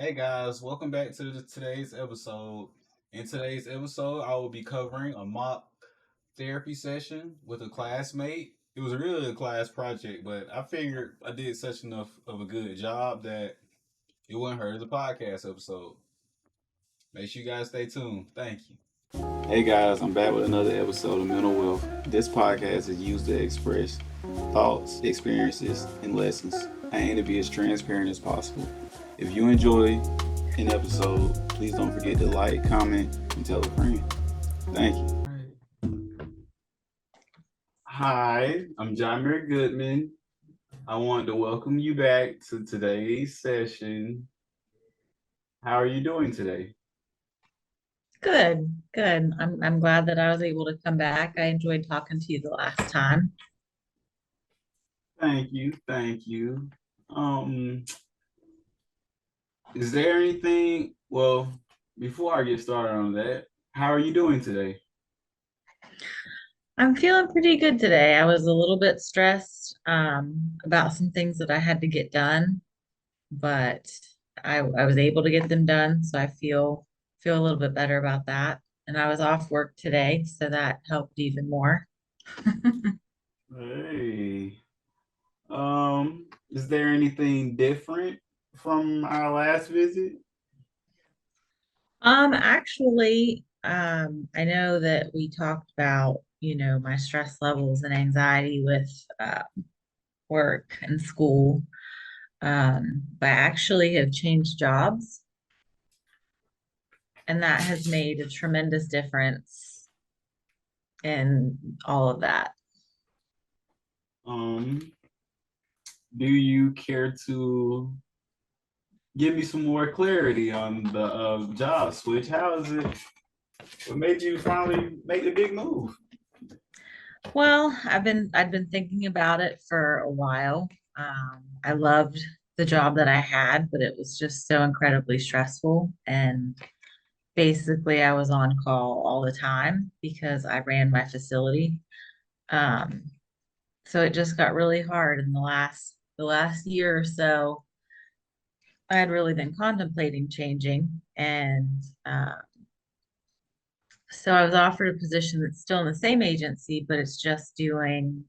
Hey guys, welcome back to today's episode. In today's episode, I will be covering a mock therapy session with a classmate. It was really a class project, but I figured I did such enough of a good job that it wouldn't hurt as a podcast episode. Make sure you guys stay tuned. Thank you. Hey guys, I'm back with another episode of Mental Wealth. This podcast is used to express thoughts, experiences, and lessons. I aim to be as transparent as possible. If you enjoy an episode, please don't forget to like, comment, and tell a friend. Thank you. Hi, I'm John Mary Goodman. I want to welcome you back to today's session. How are you doing today? Good, good. I'm glad that I was able to come back. I enjoyed talking to you the last time. Thank you, thank you. Um, is there anything? Well, before I get started on that, how are you doing today? I'm feeling pretty good today. I was a little bit stressed about some things that I had to get done, but I was able to get them done, so I feel a little bit better about that. And I was off work today, so that helped even more. Hey, is there anything different from our last visit? I know that we talked about, my stress levels and anxiety with work and school. But I actually have changed jobs, and that has made a tremendous difference in all of that. Um, do you care to give me some more clarity on the job switch? How is it? What made you finally make the big move? Well, I've been thinking about it for a while. I loved the job that I had, but it was just so incredibly stressful. And basically, I was on call all the time because I ran my facility. Um, so it just got really hard in the last year or so. I had really been contemplating changing, and so I was offered a position that's still in the same agency, but it's just doing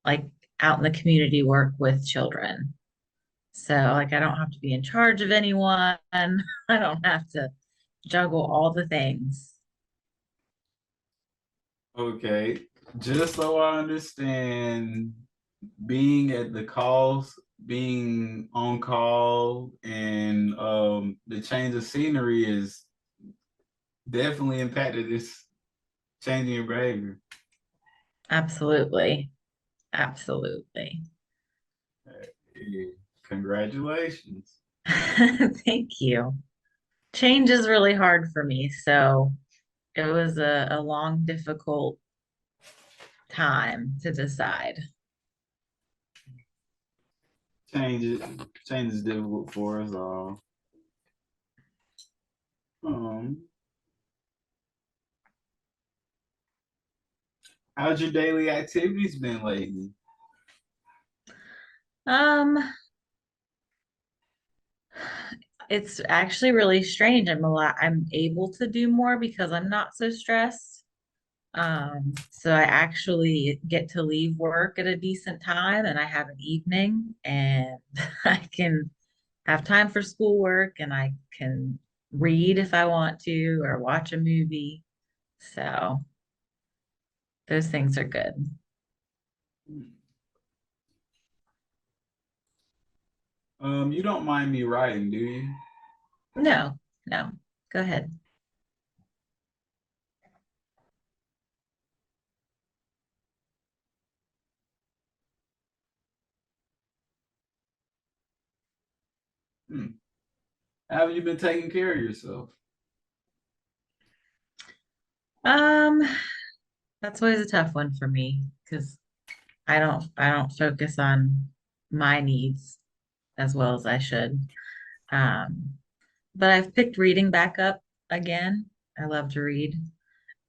like out in the community work with children. So like I don't have to be in charge of anyone. I don't have to juggle all the things. Okay, just so I understand, being at the calls, being on call, and the change of scenery is definitely impacted this changing your behavior. Absolutely. Absolutely. Yeah. Congratulations. Thank you. Change is really hard for me, so it was a long, difficult time to decide. Change it. Change is difficult for us all. Um, how's your daily activities been lately? Um, it's actually really strange. I'm able to do more because I'm not so stressed. So I actually get to leave work at a decent time and I have an evening and I can have time for schoolwork and I can read if I want to or watch a movie. So those things are good. You don't mind me writing, do you? No, no, go ahead. Hmm. How have you been taking care of yourself? Um, that's always a tough one for me because I don't focus on my needs as well as I should. Um, but I've picked reading back up again. I love to read,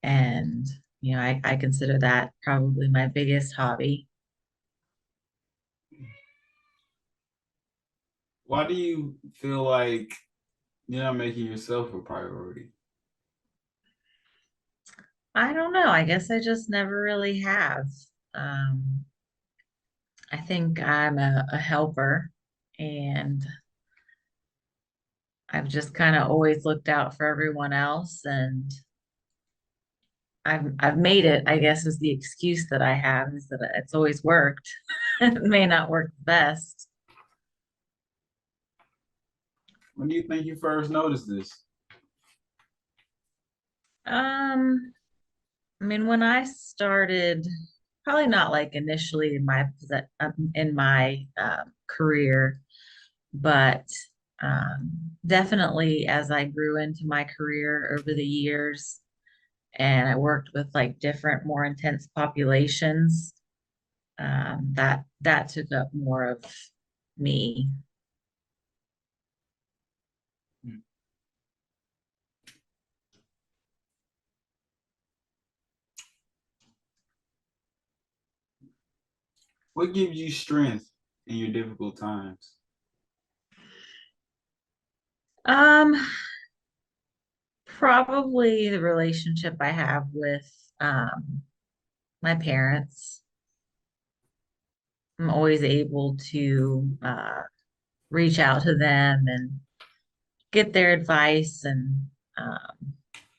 and I consider that probably my biggest hobby. Why do you feel like you're not making yourself a priority? I don't know. I guess I just never really have. Um, I think I'm a helper, and I've just kind of always looked out for everyone else, and I've made it, I guess, is the excuse that I have is that it's always worked. It may not work the best. When do you think you first noticed this? Um, I mean, when I started, probably not like initially in my career, but definitely as I grew into my career over the years, and I worked with like different, more intense populations, that took up more of me. What gives you strength in your difficult times? Um, Probably the relationship I have with my parents. I'm always able to reach out to them and get their advice, and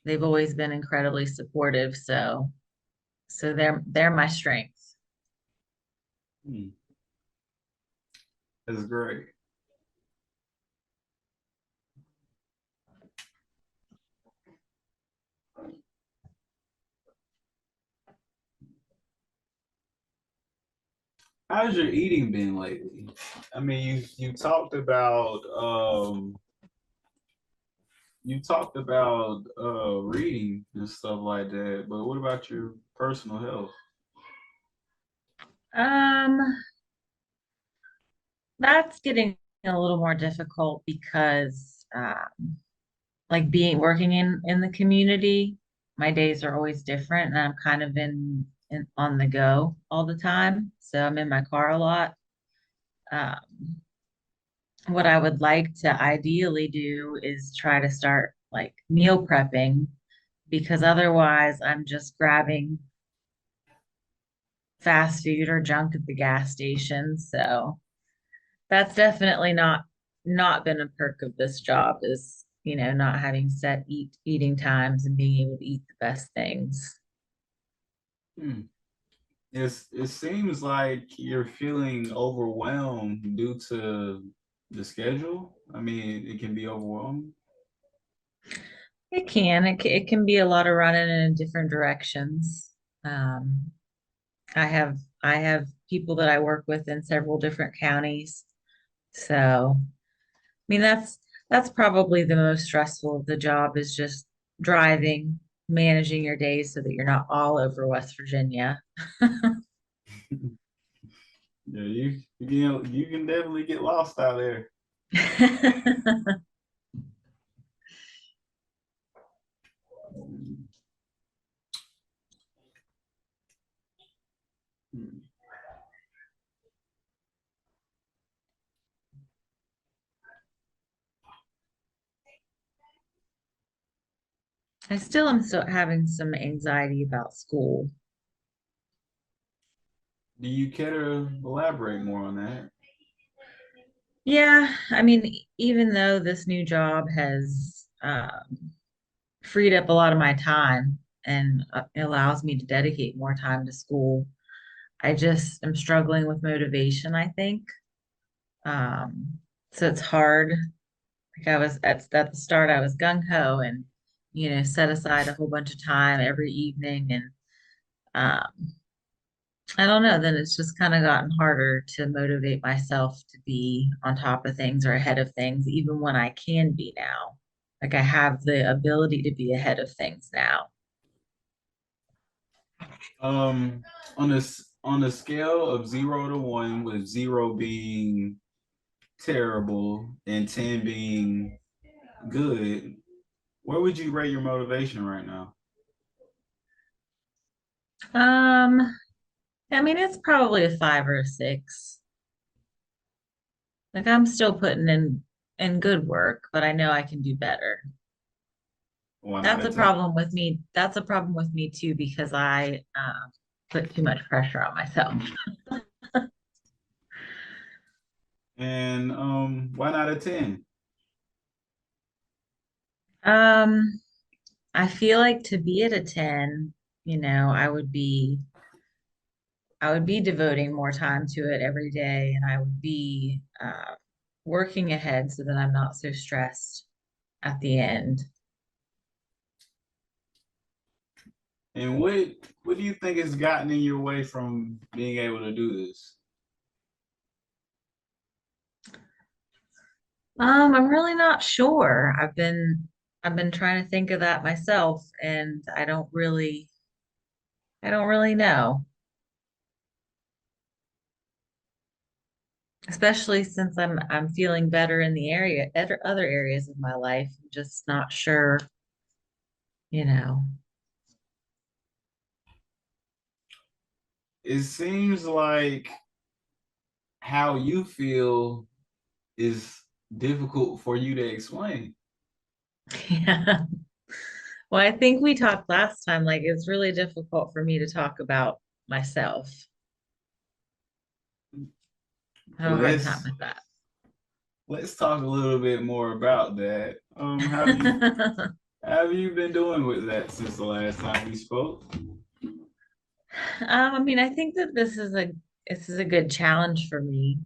they've always been incredibly supportive. So they're my strength. Hmm, that's great. How's your eating been lately? I mean, you talked about reading and stuff like that, but what about your personal health? Um, that's getting a little more difficult because like being working in the community, my days are always different, and I'm kind of in on the go all the time. So I'm in my car a lot. Um, what I would like to ideally do is try to start like meal prepping, because otherwise I'm just grabbing fast food or junk at the gas station. So that's definitely not been a perk of this job, is, not having set eating times and being able to eat the best things. Hmm. It seems like you're feeling overwhelmed due to the schedule. I mean, it can be overwhelming. It can be a lot of running in different directions. Um, I have people that I work with in several different counties. So, I mean, that's probably the most stressful of the job, is just driving, managing your days so that you're not all over West Virginia. Yeah, you can definitely get lost out there. I still am still having some anxiety about school. Do you care to elaborate more on that? Yeah, I mean, even though this new job has freed up a lot of my time and allows me to dedicate more time to school, I just am struggling with motivation, I think. Um, so it's hard. Like I was at the start, I was gung ho and, set aside a whole bunch of time every evening. And um, I don't know, then it's just kind of gotten harder to motivate myself to be on top of things or ahead of things, even when I can be now. Like I have the ability to be ahead of things now. Um, on a scale of 0 to 1, with 0 being terrible and 10 being good, where would you rate your motivation right now? Um, I mean, it's probably a 5 or a 6. Like I'm still putting in good work, but I know I can do better. One out That's of a 10. problem with me. That's a problem with me too, because I put too much pressure on myself. And 1 out of 10. Um, I feel like to be at a 10, I would be devoting more time to it every day, and I would be working ahead so that I'm not so stressed at the end. And what do you think has gotten in your way from being able to do this? I'm really not sure. I've been trying to think of that myself, and I don't really know. Especially since I'm feeling better in the other areas of my life. I'm just not sure, you know. It seems like how you feel is difficult for you to explain. Yeah. Well, I think we talked last time, like it's really difficult for me to talk about myself. I have Well, a hard time let's with that. let's talk a little bit more about that. How have you been doing with that since the last time we spoke? I mean, I think that this is a good challenge for me.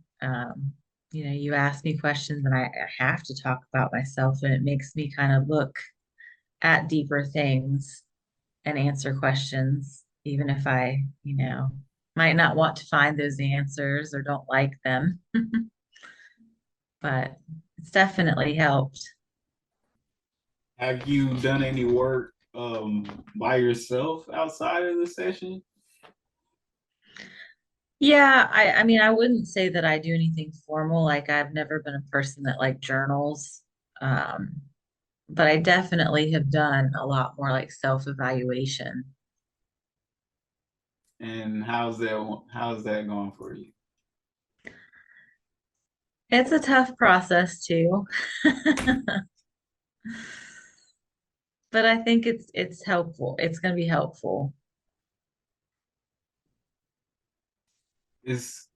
You ask me questions and I have to talk about myself, and it makes me kind of look at deeper things and answer questions, even if might not want to find those answers or don't like them. But it's definitely helped. Have you done any work by yourself outside of the session? Yeah, I mean, I wouldn't say that I do anything formal. Like I've never been a person that like journals. Um, but I definitely have done a lot more like self-evaluation. And how's that going for you? It's a tough process too, but I think it's helpful. It's going to be helpful. It's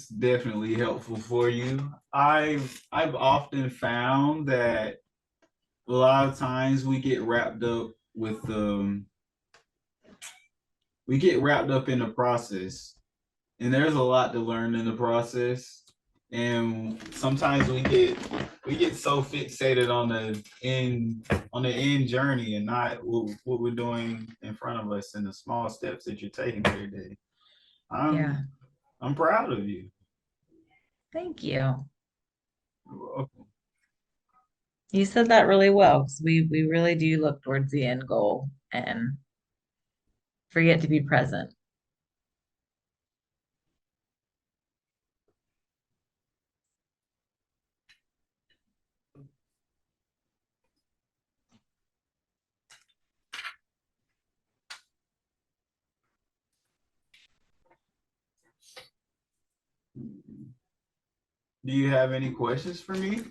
definitely helpful for you. I've often found that a lot of times we get wrapped up in the process, and there's a lot to learn in the process. And sometimes we get so fixated on the end journey and not what we're doing in front of us and the small steps that you're taking every day. Yeah. I'm proud of you. Thank you. You said that really well, because we really do look towards the end goal and forget to be present. Do you have any questions for me?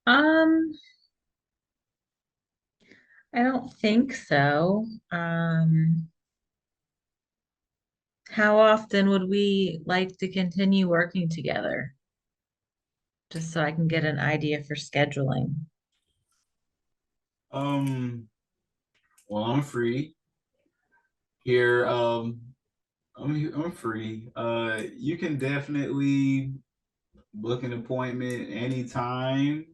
Um, I don't think so. How often would we like to continue working together? Just so I can get an idea for scheduling. Um, well, I'm free here. I'm free. You can definitely book an appointment anytime.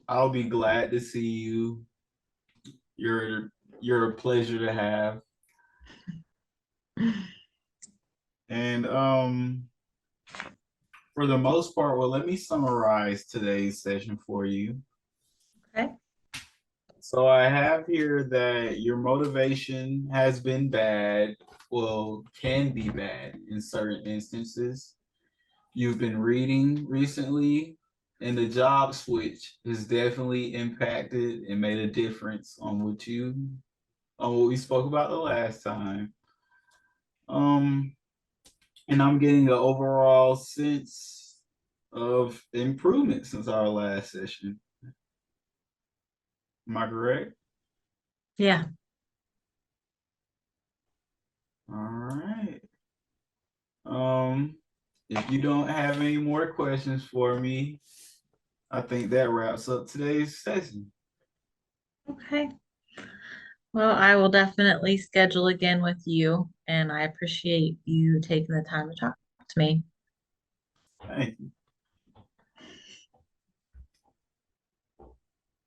I'll be glad to see you. You're you're a pleasure to have. And for the most part, well, let me summarize today's session for you. Okay. So I have here that your motivation has been bad, well, can be bad in certain instances. You've been reading recently, and the job switch has definitely impacted and made a difference on what we spoke about the last time. Um, and I'm getting an overall sense of improvement since our last session. Am I correct? Yeah. All right. Um, if you don't have any more questions for me, I think that wraps up today's session. Okay. Well, I will definitely schedule again with you, and I appreciate you taking the time to talk to me. Thank you.